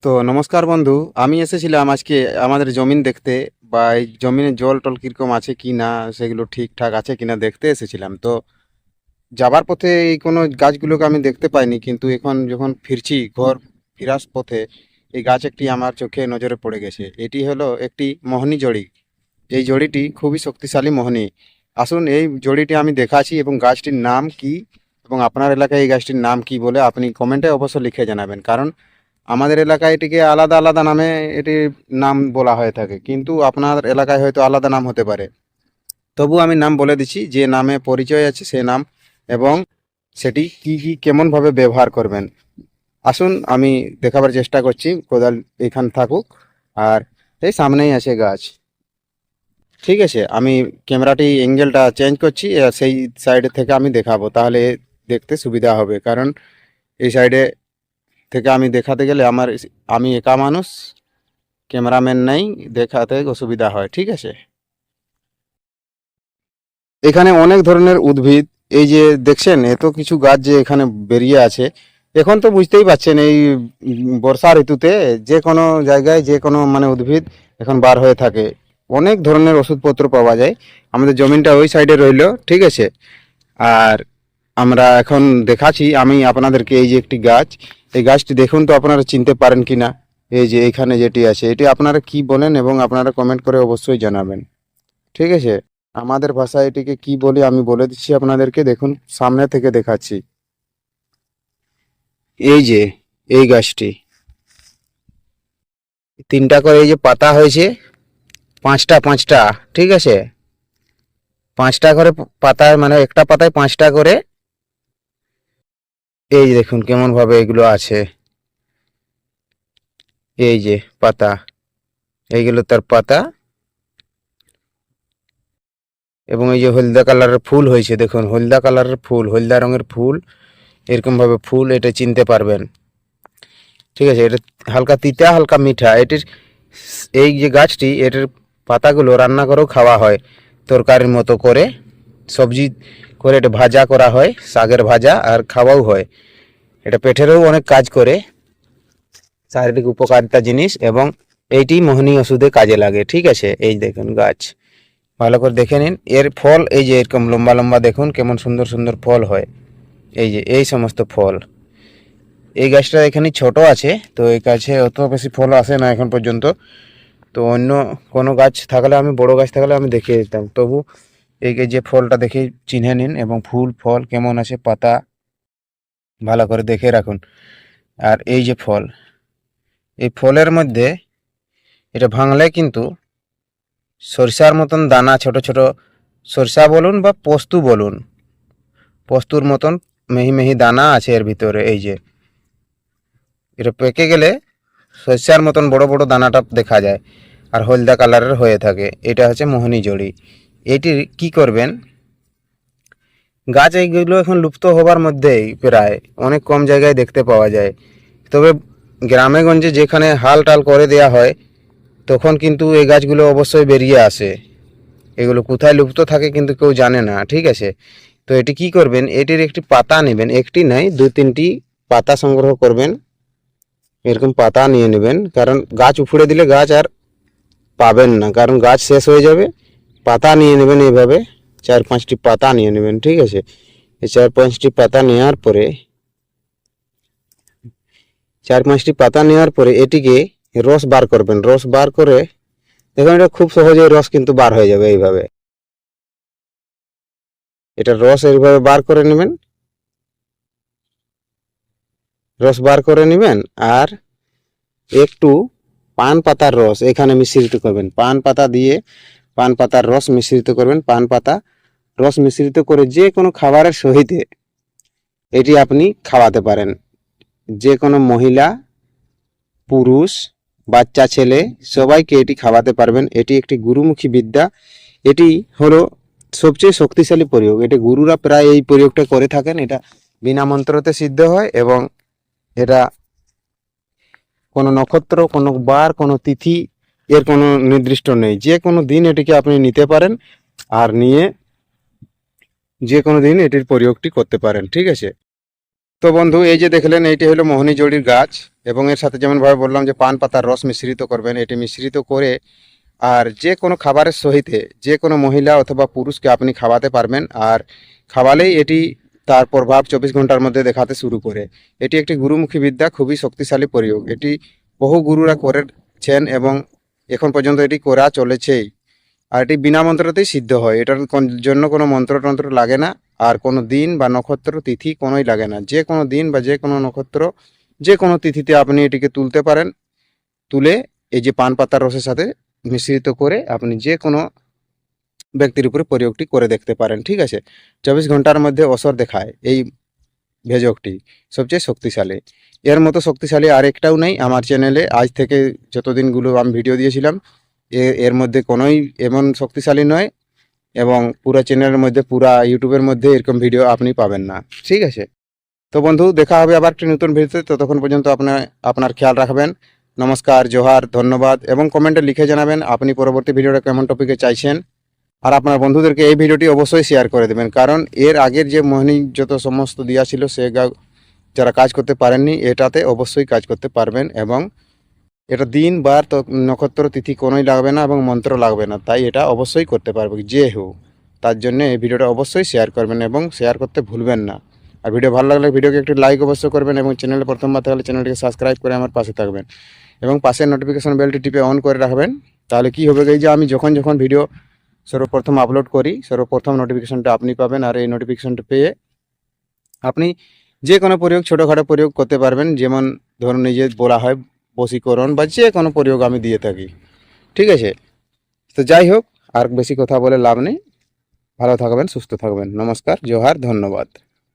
তো নমস্কার বন্ধু, আমি এসেছিলাম আজকে আমাদের জমিন দেখতে, বা এই জমিনে জল টল কিরকম আছে কি না, সেগুলো ঠিকঠাক আছে কিনা দেখতে এসেছিলাম। তো যাবার পথে এই কোনো গাছগুলোকে আমি দেখতে পাইনি, কিন্তু এখন যখন ফিরছি ঘর ফিরার পথে এই গাছ একটি আমার চোখে নজরে পড়ে গেছে। এটি হলো একটি মোহনী জড়ি। এই জড়িটি খুবই শক্তিশালী মোহনী। আসুন এই জড়িটি আমি দেখাচ্ছি এবং গাছটির নাম কি, এবং আপনার এলাকায় এই গাছটির নাম কি বলে আপনি কমেন্টে অবশ্য লিখে জানাবেন। কারণ আমাদের এলাকায় এটিকে আলাদা আলাদা নামে এটির নাম বলা হয়ে থাকে, কিন্তু আপনার এলাকায় হয়তো আলাদা নাম হতে পারে। তবু আমি নাম বলে দিচ্ছি, যে নামে পরিচয় আছে সে নাম, এবং সেটি কি কি কেমনভাবে ব্যবহার করবেন। আসুন আমি দেখাবার চেষ্টা করছি। কোদাল এখান থাকুক, আর এই সামনেই আছে গাছ। ঠিক আছে, আমি ক্যামেরাটি অ্যাঙ্গেলটা চেঞ্জ করছি, সেই সাইডে থেকে আমি দেখাবো, তাহলে দেখতে সুবিধা হবে। কারণ এই সাইডে থেকে আমি দেখাতে গেলে আমি একা মানুষ, ক্যামেরাম্যান নেই, দেখাতে অসুবিধা হয়। ঠিক আছে, এখানে অনেক ধরনের উদ্ভিদ, এই যে দেখছেন এত কিছু গাছ যে এখানে বেরিয়ে আছে। এখন তো বুঝতেই পারছেন এই বর্ষা ঋতুতে যে কোনো জায়গায় যে কোনো মানে উদ্ভিদ এখন বার হয়ে থাকে। অনেক ধরনের ওষুধপত্র পাওয়া যায়। আমাদের জমিনটা ওই সাইডে রইলো, ঠিক আছে। আর আমরা এখন দেখাচ্ছি আমি আপনাদেরকে এই যে একটি গাছ, এই গাছটি দেখুন তো আপনারা চিনতে পারেন কি না। এই যে এখানে যেটি আছে এটি আপনারা কি বলেন, এবং আপনারা কমেন্ট করে অবশ্যই জানাবেন। ঠিক আছে, আমাদের ভাষায় এটিকে কি বলি আমি বলে দিচ্ছি আপনাদেরকে, দেখুন সামনে থেকে দেখাচ্ছি। এই যে এই গাছটি তিনটা করে এই যে পাতা হয়েছে, পাঁচটা পাঁচটা, ঠিক আছে, পাঁচটা করে পাতায়, মানে একটা পাতায় পাঁচটা করে। এই যে দেখুন কেমন ভাবে এগুলো আছে। এই যে পাতা, এইগুলো তার পাতা। এবং এই যে হলদা কালারের ফুল হয়েছে, দেখুন হলদা কালারের ফুল, হলদা রঙের ফুল, এরকম ভাবে ফুল, এটা চিনতে পারবেন। ঠিক আছে, এটা হালকা তিতা হালকা মিঠা। এটির এই যে গাছটি, এটার পাতাগুলো রান্না করেও খাওয়া হয়, তরকারির মতো করে, সবজি করে এটা ভাজা করা হয়, শাকের ভাজা, আর খাওয়াও হয়। এটা পেটেরও অনেক কাজ করে, শারীরিক উপকারিতা জিনিস, এবং এইটি মোহিনী ওষুধে কাজে লাগে। ঠিক আছে, এই দেখুন গাছ, ভালো করে দেখে নিন। এর ফল এই যে এরকম লম্বা লম্বা, দেখুন কেমন সুন্দর সুন্দর ফল হয়। এই যে এই সমস্ত ফল। এই গাছটা এখানে ছোট আছে, তো এই গাছে অত বেশি ফল আসে না এখন পর্যন্ত। তো অন্য কোনো গাছ থাকলে, আমি বড় গাছ থাকলে আমি দেখিয়ে দিতাম। তবু এই যে ফলটা দেখে চিনে নিন, এবং ফুল ফল কেমন আছে, পাতা ভালো করে দেখে রাখুন। আর এই যে ফল, এই ফলের মধ্যে এটা ভাঙলে কিন্তু সরিষার মতন দানা, ছোট ছোট সরিষা বলুন বা পোস্তু বলুন, পোস্তুর মতন মেহি মেহি দানা আছে এর ভিতরে। এই যে এটা পেকে গেলে সরিষার মতন বড় বড় দানাটা দেখা যায়, আর হলদা কালারের হয়ে থাকে। এটা হচ্ছে মোহনী জড়ি। এটির কি করবেন, গাছ এইগুলো এখন লুপ্ত হবার মধ্যেই, প্রায় অনেক কম জায়গায় দেখতে পাওয়া যায়। তবে গ্রামে গঞ্জে যেখানে হাল টাল করে দেয়া হয়, তখন কিন্তু এই গাছগুলো অবশ্যই বেরিয়ে আসে। এগুলো কোথায় লুপ্ত থাকে কিন্তু কেউ জানে না। ঠিক আছে, তো এটি কি করবেন, এটির একটি পাতা নেবেন, একটি নাই দু তিনটি পাতা সংগ্রহ করবেন। এরকম পাতা নিয়ে নেবেন, কারণ গাছ উফড়ে দিলে গাছ আর পাবেন না, কারণ গাছ শেষ হয়ে যাবে। পাতা নিয়ে নেবেন এইভাবে, চার পাঁচটি পাতা নিয়ে নেবেন। ঠিক আছে, এই চার পাঁচটি পাতা নেওয়ার পরে, এটিকে রস বার করবেন। রস বার করে দেখুন, এটা খুব সহজেই রস কিন্তু বার হয়ে যাবে। এইভাবে এটা রস এইভাবে বার করে নেবেন, রস বার করে নেবেন। আর একটু পান পাতার রস এখানে মিশ্রিত করবেন, পান পাতা দিয়ে পান পাতার রস মিশ্রিত করবেন। পান পাতা রস মিশ্রিত করে যে কোনো খাবারের সহিতে এটি আপনি খাওয়াতে পারেন। যে কোনো মহিলা, পুরুষ, বাচ্চা, ছেলে সবাইকে এটি খাওয়াতে পারবেন। এটি একটি গুরুমুখী বিদ্যা। এটি হলো সবচেয়ে শক্তিশালী প্রয়োগ। এটি গুরুরা প্রায় এই প্রয়োগটা করে থাকেন। এটা বিনা মন্ত্রতে সিদ্ধ হয়, এবং এটা কোনো নক্ষত্র, কোনো বার, কোনো তিথি, এর কোনো নির্দিষ্ট নেই। যে কোনো দিন এটিকে আপনি নিতে পারেন, আর নিয়ে যে কোনো দিন এটির প্রয়োগটি করতে পারেন। ঠিক আছে, তো বন্ধু এই যে দেখলেন, এইটি হলো মোহনী জড়ির গাছ, এবং এর সাথে যেমনভাবে বললাম যে পান পাতার রস মিশ্রিত করবেন, এটি মিশ্রিত করে আর যে কোনো খাবারের সহিতে যে কোনো মহিলা অথবা পুরুষকে আপনি খাওয়াতে পারবেন। আর খাওয়ালেই এটি তার প্রভাব 24 ঘন্টার মধ্যে দেখাতে শুরু করে। এটি একটি গুরুমুখী বিদ্যা, খুবই শক্তিশালী প্রয়োগ। এটি বহু গুরুরা করেছেন এবং এখন পর্যন্ত এটি করা চলেছেই। আর এটি বিনা মন্ত্রতেই সিদ্ধ হয়। এটার জন্য কোনো মন্ত্রতন্ত্র লাগে না, আর কোনো দিন বা নক্ষত্র তিথি কোনোই লাগে না। যে কোনো দিন বা যে কোনো নক্ষত্র যে কোনো তিথিতে আপনি এটিকে তুলতে পারেন। তুলে এই যে পান পাতার রসের সাথে মিশ্রিত করে আপনি যে কোনো ব্যক্তির উপরে প্রয়োগটি করে দেখতে পারেন। ঠিক আছে, 24 ঘন্টার মধ্যে অসর দেখায় এই ভেজকটি, সবচেয়ে শক্তিশালী। এর মতো শক্তিশালী আরেকটাও নেই আমার চ্যানেলে। আজ থেকে যতদিনগুলো আমি ভিডিও দিয়েছিলাম এর মধ্যে কোনোই এমন শক্তিশালী নয়, এবং পুরো চ্যানেলের মধ্যে পুরা ইউটিউবের মধ্যে এরকম ভিডিও আপনি পাবেন না। ঠিক আছে, তো বন্ধু দেখা হবে আবার একটি নতুন ভিডিওতে। ততক্ষণ পর্যন্ত আপনার খেয়াল রাখবেন। নমস্কার, জোহার, ধন্যবাদ, এবং কমেন্টে লিখে জানাবেন আপনি পরবর্তী ভিডিওটা কেমন টপিকে চাইছেন। আর আপনার বন্ধুদেরকে এই ভিডিওটি অবশ্যই শেয়ার করে দেবেন, কারণ এর আগের যে মোহিনী যত সমস্ত দেওয়া ছিল যারা কাজ করতে পারেননি এটাতে অবশ্যই কাজ করতে পারবেন। এবং এটা দিন বার তো নক্ষত্র তিথি কোনোই লাগবে না এবং মন্ত্র লাগবে না, তাই এটা অবশ্যই করতে পারবে যে হোক। তার জন্য এই ভিডিওটা অবশ্যই শেয়ার করবেন এবং শেয়ার করতে ভুলবেন না। আর ভিডিও ভালো লাগলে ভিডিওকে একটি লাইক অবশ্যই করবেন, এবং চ্যানেলে প্রথমবার থাকলে চ্যানেলটিকে সাবস্ক্রাইব করে আমার পাশে থাকবেন, এবং পাশের নোটিফিকেশন বেলটি টিপে অন করে রাখবেন। তাহলে কি হবে, এই যে আমি যখন যখন ভিডিও সর্বপ্রথম আপলোড করি সর্বপ্রথম নোটিফিকেশনটা আপনি পাবেন। আর এই নোটিফিকেশনটা পেয়ে আপনি যে কোনো প্রয়োগ, ছোটোখাটো প্রয়োগ করতে পারবেন। যেমন ধরুন এই যে বলা হয় বশীকরণ বা যে কোনো প্রয়োগ আমি দিয়ে থাকি। ঠিক আছে, তো যাই হোক, আর বেশি কথা বলে লাভ নেই। ভালো থাকবেন, সুস্থ থাকবেন। নমস্কার, জোহার, ধন্যবাদ।